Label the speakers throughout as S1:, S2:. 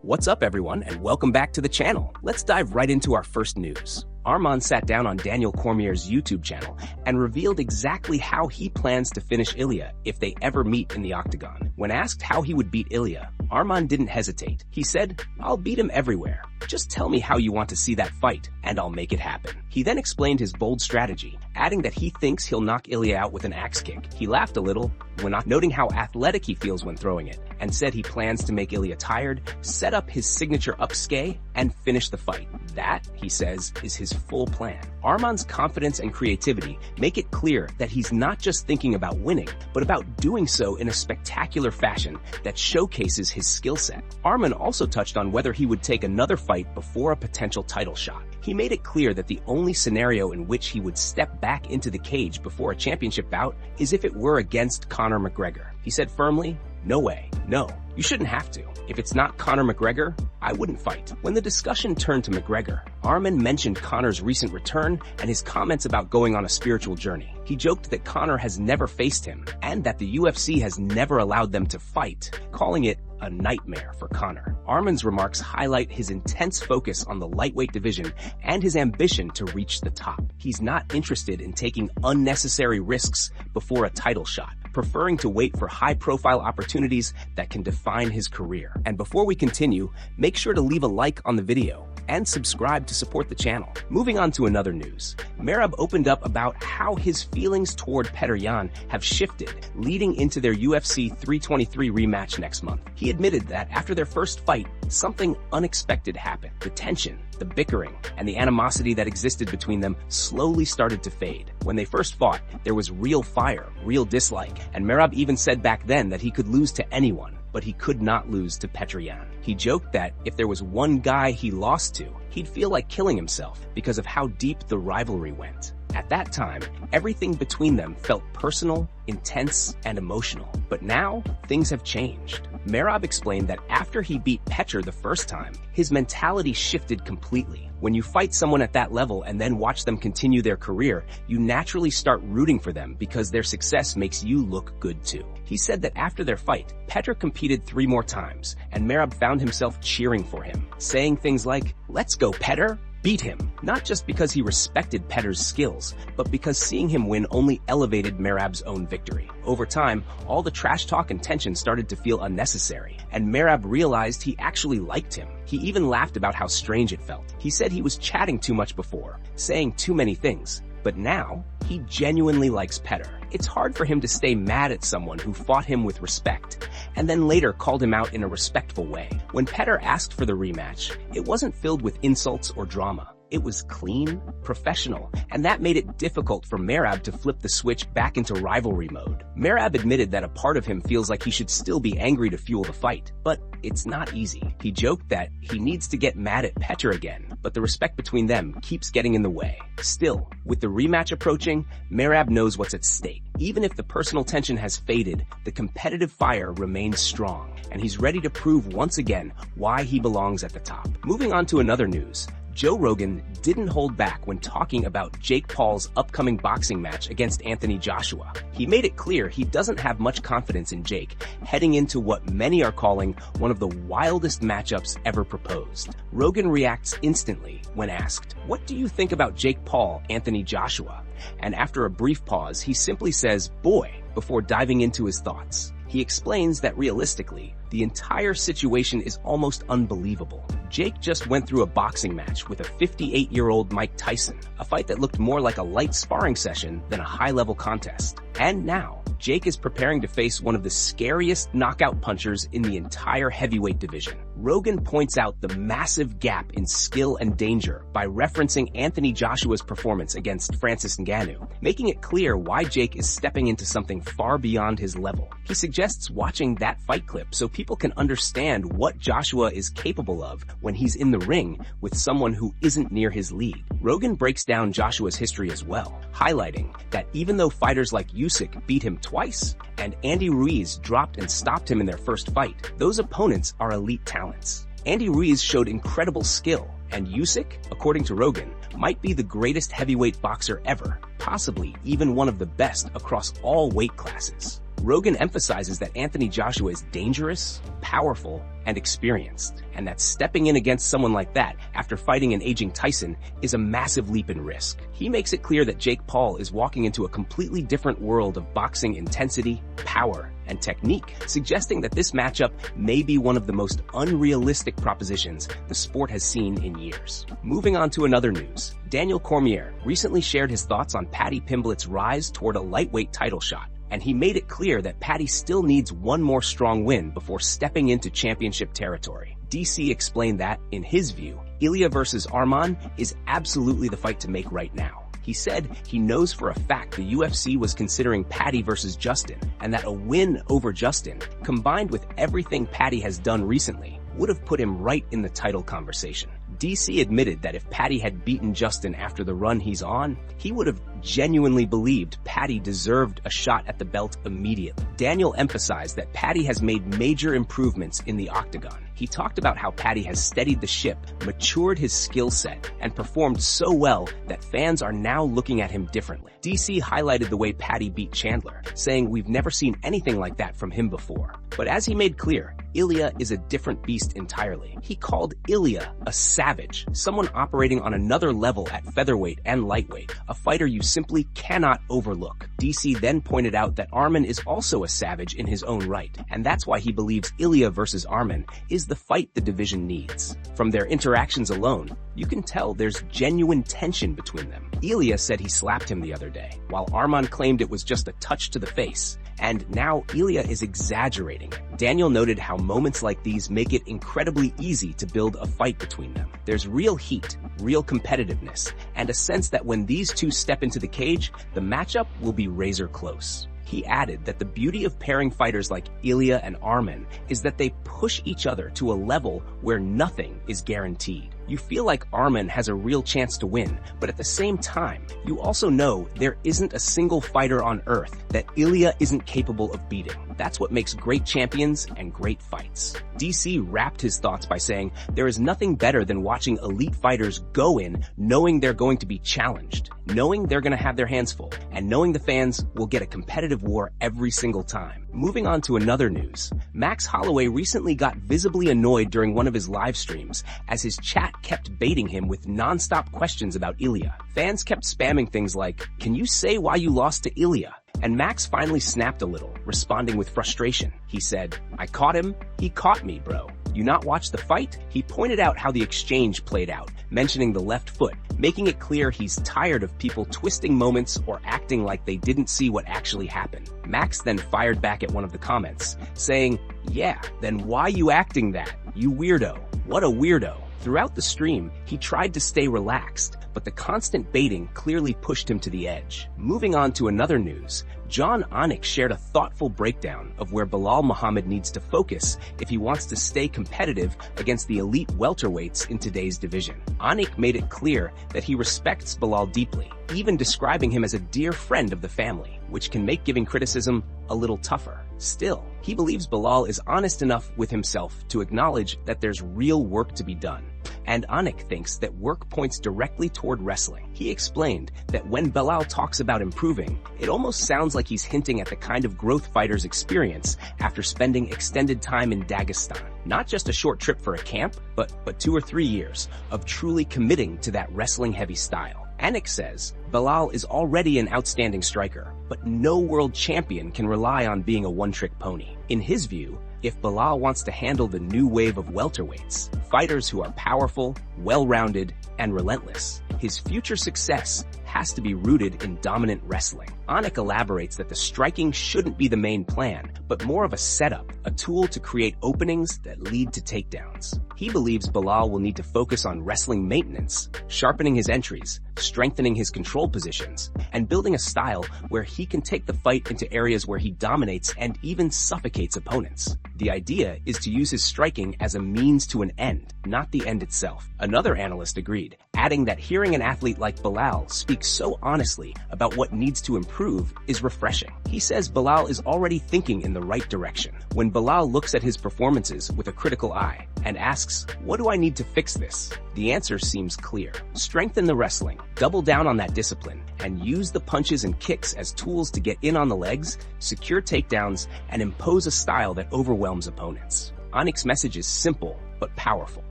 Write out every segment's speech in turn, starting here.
S1: What's up, everyone, and welcome back to the channel. Let's dive right into our first news. Arman sat down on Daniel Cormier's YouTube channel and revealed exactly how he plans to finish Ilia if they ever meet in the octagon. When asked how he would beat Ilia, Arman didn't hesitate. He said, "I'll beat him everywhere. Just tell me how you want to see that fight, and I'll make it happen." He then explained his bold strategy, adding that he thinks he'll knock Ilia out with an axe kick. He laughed a little when noting how athletic he feels when throwing it, and said he plans to make Ilia tired, set up his signature upske, and finish the fight. That, he says, is his full plan. Arman's confidence and creativity make it clear that he's not just thinking about winning, but about doing so in a spectacular fashion that showcases his skill set. Arman also touched on whether he would take another fight before a potential title shot. He made it clear that the only scenario in which he would step back into the cage before a championship bout is if it were against Conor McGregor. He said firmly, "No way. No, you shouldn't have to. If it's not Conor McGregor, I wouldn't fight." When the discussion turned to McGregor, Arman mentioned Conor's recent return and his comments about going on a spiritual journey. He joked that Conor has never faced him and that the UFC has never allowed them to fight, calling it a nightmare for Conor. Arman's remarks highlight his intense focus on the lightweight division and his ambition to reach the top. He's not interested in taking unnecessary risks before a title shot, preferring to wait for high-profile opportunities that can define his career. And before we continue, make sure to leave a like on the video and subscribe to support the channel. Moving on to another news. Merab opened up about how his feelings toward Petr Yan have shifted leading into their UFC 323 rematch next month. He admitted that after their first fight, something unexpected happened. The tension, the bickering, and the animosity that existed between them slowly started to fade. When they first fought, there was real fire, real dislike, and Merab even said back then that he could lose to anyone, but he could not lose to Petr Yan. He joked that if there was one guy he lost to, he'd feel like killing himself because of how deep the rivalry went. At that time, everything between them felt personal, intense, and emotional. But now, things have changed. Merab explained that after he beat Petr the first time, his mentality shifted completely. When you fight someone at that level and then watch them continue their career, you naturally start rooting for them because their success makes you look good too. He said that after their fight, Petr competed 3 more times, and Merab found himself cheering for him, saying things like, "Let's go, Petr! Beat him," not just because he respected Petr's skills, but because seeing him win only elevated Merab's own victory. Over time, all the trash talk and tension started to feel unnecessary, and Merab realized he actually liked him. He even laughed about how strange it felt. He said he was chatting too much before, saying too many things, but now he genuinely likes Petr. It's hard for him to stay mad at someone who fought him with respect, and then later called him out in a respectful way. When Petr asked for the rematch, it wasn't filled with insults or drama. It was clean, professional, and that made it difficult for Merab to flip the switch back into rivalry mode. Merab admitted that a part of him feels like he should still be angry to fuel the fight, but it's not easy. He joked that he needs to get mad at Petr again, but the respect between them keeps getting in the way. Still, with the rematch approaching, Merab knows what's at stake. Even if the personal tension has faded, the competitive fire remains strong, and he's ready to prove once again why he belongs at the top. Moving on to another news. Joe Rogan didn't hold back when talking about Jake Paul's upcoming boxing match against Anthony Joshua. He made it clear he doesn't have much confidence in Jake, heading into what many are calling one of the wildest matchups ever proposed. Rogan reacts instantly when asked, "What do you think about Jake Paul, Anthony Joshua?" And after a brief pause, he simply says, "Boy," before diving into his thoughts. He explains that realistically, the entire situation is almost unbelievable. Jake just went through a boxing match with a 58-year-old Mike Tyson, a fight that looked more like a light sparring session than a high-level contest. And now, Jake is preparing to face one of the scariest knockout punchers in the entire heavyweight division. Rogan points out the massive gap in skill and danger by referencing Anthony Joshua's performance against Francis Ngannou, making it clear why Jake is stepping into something far beyond his level. He suggests watching that fight clip so people can understand what Joshua is capable of when he's in the ring with someone who isn't near his league. Rogan breaks down Joshua's history as well, highlighting that even though fighters like Usyk beat him twice, and Andy Ruiz dropped and stopped him in their first fight, those opponents are elite talents. Andy Ruiz showed incredible skill, and Usyk, according to Rogan, might be the greatest heavyweight boxer ever, possibly even one of the best across all weight classes. Rogan emphasizes that Anthony Joshua is dangerous, powerful, and experienced, and that stepping in against someone like that after fighting an aging Tyson is a massive leap in risk. He makes it clear that Jake Paul is walking into a completely different world of boxing intensity, power, and technique, suggesting that this matchup may be one of the most unrealistic propositions the sport has seen in years. Moving on to another news, Daniel Cormier recently shared his thoughts on Paddy Pimblett's rise toward a lightweight title shot, and he made it clear that Paddy still needs one more strong win before stepping into championship territory. DC explained that, in his view, Ilia versus Arman is absolutely the fight to make right now. He said he knows for a fact the UFC was considering Paddy versus Justin, and that a win over Justin, combined with everything Paddy has done recently, would have put him right in the title conversation. DC admitted that if Paddy had beaten Justin after the run he's on, he would have genuinely believed Paddy deserved a shot at the belt immediately. Daniel emphasized that Paddy has made major improvements in the octagon. He talked about how Paddy has steadied the ship, matured his skill set, and performed so well that fans are now looking at him differently. DC highlighted the way Paddy beat Chandler, saying we've never seen anything like that from him before. But as he made clear, Ilia is a different beast entirely. He called Ilia a savage, someone operating on another level at featherweight and lightweight, a fighter you simply cannot overlook. DC then pointed out that Arman is also a savage in his own right, and that's why he believes Ilia versus Arman is the fight the division needs. From their interactions alone, you can tell there's genuine tension between them. Ilia said he slapped him the other day, while Arman claimed it was just a touch to the face. And now Ilia is exaggerating. Daniel noted how moments like these make it incredibly easy to build a fight between them. There's real heat, real competitiveness, and a sense that when these two step into the cage, the matchup will be razor close. He added that the beauty of pairing fighters like Ilia and Arman is that they push each other to a level where nothing is guaranteed. You feel like Arman has a real chance to win, but at the same time, you also know there isn't a single fighter on earth that Ilia isn't capable of beating. That's what makes great champions and great fights. DC wrapped his thoughts by saying, there is nothing better than watching elite fighters go in knowing they're going to be challenged, knowing they're going to have their hands full, and knowing the fans will get a competitive war every single time. Moving on to another news, Max Holloway recently got visibly annoyed during one of his live streams as his chat kept baiting him with non-stop questions about Ilia. Fans kept spamming things like, "Can you say why you lost to Ilia?" And Max finally snapped a little, responding with frustration. He said, "I caught him, he caught me, bro. You not watch the fight?" He pointed out how the exchange played out, mentioning the left foot, making it clear he's tired of people twisting moments or acting like they didn't see what actually happened. Max then fired back at one of the comments, saying, "Yeah, then why you acting that? You weirdo. What a weirdo." Throughout the stream, he tried to stay relaxed, but the constant baiting clearly pushed him to the edge. Moving on to another news, Jon Jones shared a thoughtful breakdown of where Belal Muhammad needs to focus if he wants to stay competitive against the elite welterweights in today's division. Jones made it clear that he respects Belal deeply, even describing him as a dear friend of the family, which can make giving criticism a little tougher. Still, he believes Belal is honest enough with himself to acknowledge that there's real work to be done. And Anik thinks that work points directly toward wrestling. He explained that when Belal talks about improving, it almost sounds like he's hinting at the kind of growth fighters experience after spending extended time in Dagestan. Not just a short trip for a camp, but 2 or 3 years of truly committing to that wrestling-heavy style. Anik says, Belal is already an outstanding striker, but no world champion can rely on being a one-trick pony. In his view, if Belal wants to handle the new wave of welterweights, fighters who are powerful, well-rounded, and relentless, his future success has to be rooted in dominant wrestling. Anik elaborates that the striking shouldn't be the main plan, but more of a setup, a tool to create openings that lead to takedowns. He believes Belal will need to focus on wrestling maintenance, sharpening his entries, strengthening his control positions, and building a style where he can take the fight into areas where he dominates and even suffocates opponents. The idea is to use his striking as a means to an end, not the end itself. Another analyst agreed, adding that hearing an athlete like Belal speak so honestly about what needs to improve improve is refreshing. He says Belal is already thinking in the right direction. When Belal looks at his performances with a critical eye and asks, "What do I need to fix this?" the answer seems clear. Strengthen the wrestling, double down on that discipline, and use the punches and kicks as tools to get in on the legs, secure takedowns, and impose a style that overwhelms opponents. Onyx's message is simple but powerful.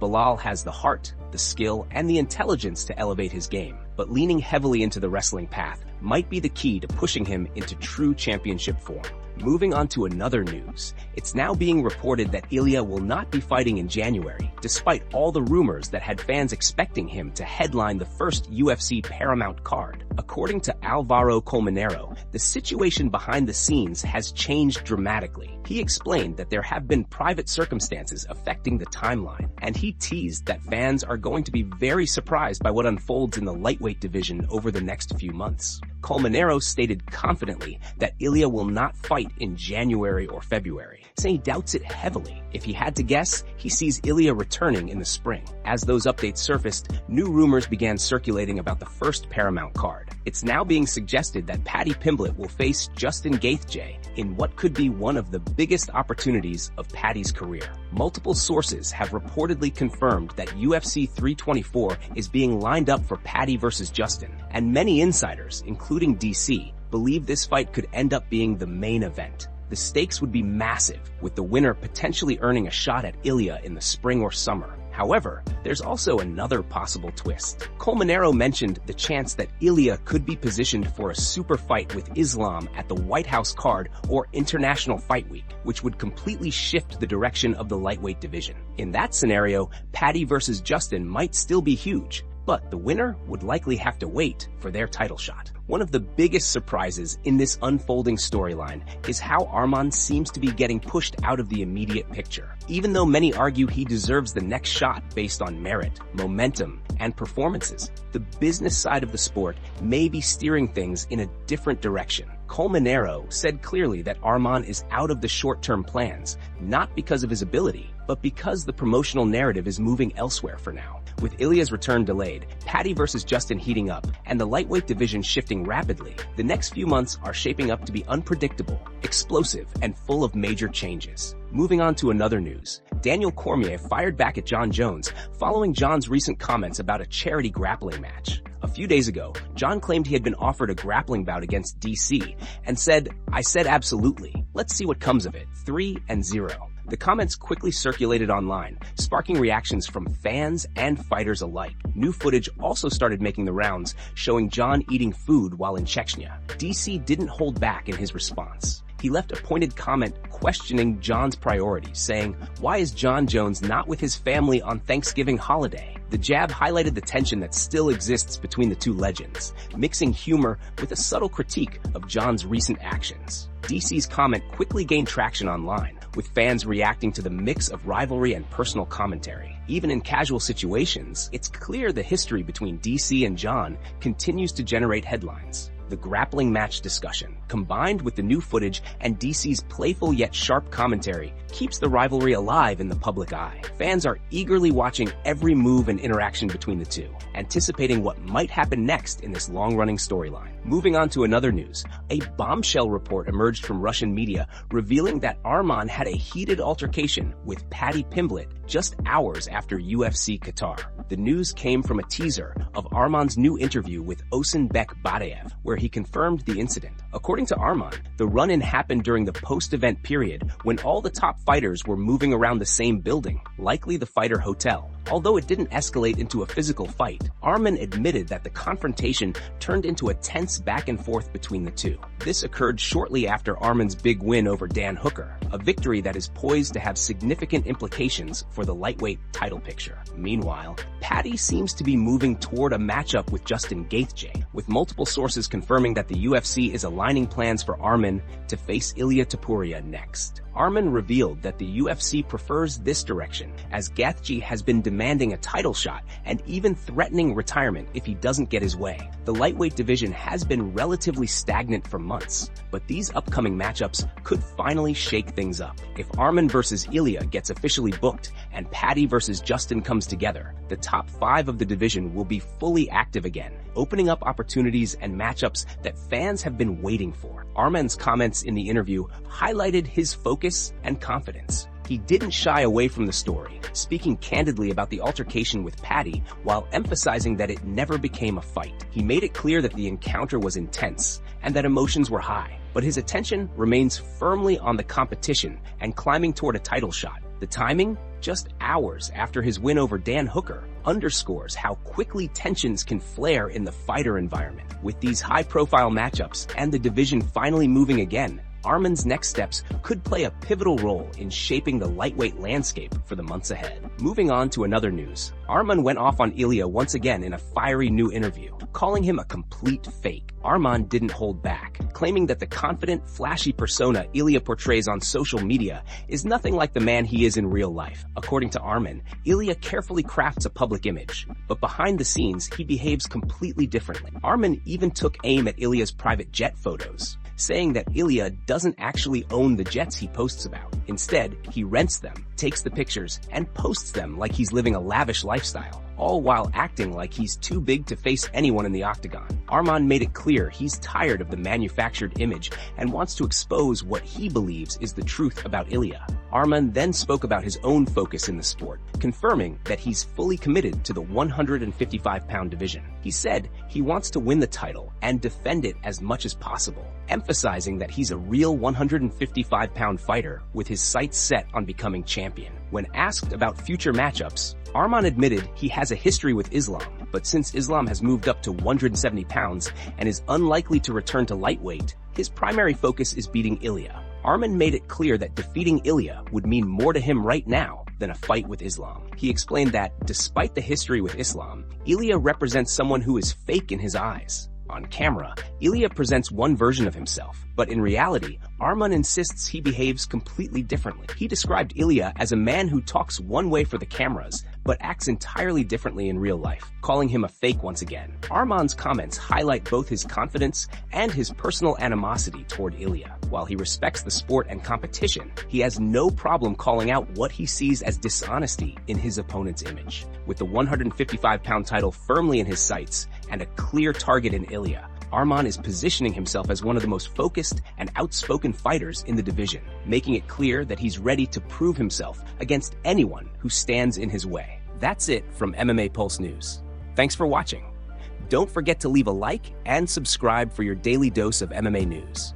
S1: Belal has the heart, the skill, and the intelligence to elevate his game, but leaning heavily into the wrestling path might be the key to pushing him into true championship form. Moving on to another news, it's now being reported that Ilia will not be fighting in January, despite all the rumors that had fans expecting him to headline the first UFC Paramount card. According to Alvaro Colmenero, the situation behind the scenes has changed dramatically. He explained that there have been private circumstances affecting the timeline, and he teased that fans are going to be very surprised by what unfolds in the lightweight division over the next few months. Colmenero stated confidently that Ilia will not fight in January or February, saying he doubts it heavily. If he had to guess, he sees Ilia returning in the spring. As those updates surfaced, new rumors began circulating about the first Paramount card. It's now being suggested that Paddy Pimblett will face Justin Gaethge in what could be one of the biggest opportunities of Paddy's career. Multiple sources have reportedly confirmed that UFC 324 is being lined up for Paddy versus Justin, and many insiders, including DC, believe this fight could end up being the main event. The stakes would be massive, with the winner potentially earning a shot at Ilia in the spring or summer. However, there's also another possible twist. Colmenero mentioned the chance that Ilia could be positioned for a super fight with Islam at the White House card or International Fight Week, which would completely shift the direction of the lightweight division. In that scenario, Paddy versus Justin might still be huge, but the winner would likely have to wait for their title shot. One of the biggest surprises in this unfolding storyline is how Arman seems to be getting pushed out of the immediate picture. Even though many argue he deserves the next shot based on merit, momentum, and performances, the business side of the sport may be steering things in a different direction. Colmenero said clearly that Arman is out of the short-term plans, not because of his ability, but because the promotional narrative is moving elsewhere for now. With Ilia's return delayed, Paddy versus Justin heating up, and the lightweight division shifting rapidly, the next few months are shaping up to be unpredictable, explosive, and full of major changes. Moving on to another news, Daniel Cormier fired back at Jon Jones following Jon's recent comments about a charity grappling match. A few days ago, Jon claimed he had been offered a grappling bout against DC and said, "I said absolutely. Let's see what comes of it. 3-0. The comments quickly circulated online, sparking reactions from fans and fighters alike. New footage also started making the rounds, showing Jon eating food while in Chechnya. DC didn't hold back in his response. He left a pointed comment questioning Jon's priorities, saying, "Why is Jon Jones not with his family on Thanksgiving holiday?" The jab highlighted the tension that still exists between the two legends, mixing humor with a subtle critique of Jon's recent actions. DC's comment quickly gained traction online, with fans reacting to the mix of rivalry and personal commentary. Even in casual situations, it's clear the history between DC and Jon continues to generate headlines. The grappling match discussion, combined with the new footage and DC's playful yet sharp commentary, keeps the rivalry alive in the public eye. Fans are eagerly watching every move and interaction between the two, anticipating what might happen next in this long-running storyline. Moving on to another news, a bombshell report emerged from Russian media revealing that Arman had a heated altercation with Paddy Pimblett just hours after UFC Qatar. The news came from a teaser of Arman's new interview with Osenbek Batayev, where he confirmed the incident. According to Arman, the run-in happened during the post-event period when all the top fighters were moving around the same building, likely the Fighter Hotel. Although it didn't escalate into a physical fight, Arman admitted that the confrontation turned into a tense back and forth between the two. This occurred shortly after Arman's big win over Dan Hooker, a victory that is poised to have significant implications for the lightweight title picture. Meanwhile, Paddy seems to be moving toward a matchup with Justin Gaethje, with multiple sources confirming that the UFC is aligning plans for Arman to face Ilia Topuria next. Arman revealed that the UFC prefers this direction, as Gaethje has been demanding demanding a title shot and even threatening retirement if he doesn't get his way. The lightweight division has been relatively stagnant for months, but these upcoming matchups could finally shake things up. If Arman versus Ilia gets officially booked and Paddy versus Justin comes together, the top 5 of the division will be fully active again, opening up opportunities and matchups that fans have been waiting for. Arman's comments in the interview highlighted his focus and confidence. He didn't shy away from the story, speaking candidly about the altercation with Paddy while emphasizing that it never became a fight. He made it clear that the encounter was intense and that emotions were high, but his attention remains firmly on the competition and climbing toward a title shot. The timing, just hours after his win over Dan Hooker, underscores how quickly tensions can flare in the fighter environment. With these high-profile matchups and the division finally moving again, Arman's next steps could play a pivotal role in shaping the lightweight landscape for the months ahead. Moving on to another news, Arman went off on Ilia once again in a fiery new interview, calling him a complete fake. Arman didn't hold back, claiming that the confident, flashy persona Ilia portrays on social media is nothing like the man he is in real life. According to Arman, Ilia carefully crafts a public image, but behind the scenes, he behaves completely differently. Arman even took aim at Ilia's private jet photos, saying that Ilia doesn't actually own the jets he posts about. Instead, he rents them, takes the pictures, and posts them like he's living a lavish lifestyle, all while acting like he's too big to face anyone in the octagon. Arman made it clear he's tired of the manufactured image and wants to expose what he believes is the truth about Ilia. Arman then spoke about his own focus in the sport, confirming that he's fully committed to the 155-pound division. He said he wants to win the title and defend it as much as possible, emphasizing that he's a real 155-pound fighter with his sights set on becoming champion. When asked about future matchups, Arman admitted he has a history with Islam, but since Islam has moved up to 170 pounds and is unlikely to return to lightweight, his primary focus is beating Ilia. Arman made it clear that defeating Ilia would mean more to him right now than a fight with Islam. He explained that, despite the history with Islam, Ilia represents someone who is fake in his eyes. On camera, Ilia presents one version of himself, but in reality, Arman insists he behaves completely differently. He described Ilia as a man who talks one way for the cameras, but acts entirely differently in real life, calling him a fake once again. Arman's comments highlight both his confidence and his personal animosity toward Ilia. While he respects the sport and competition, he has no problem calling out what he sees as dishonesty in his opponent's image. With the 155-pound title firmly in his sights and a clear target in Ilia, Arman is positioning himself as one of the most focused and outspoken fighters in the division, making it clear that he's ready to prove himself against anyone who stands in his way. That's it from MMA Pulse News. Thanks for watching. Don't forget to leave a like and subscribe for your daily dose of MMA news.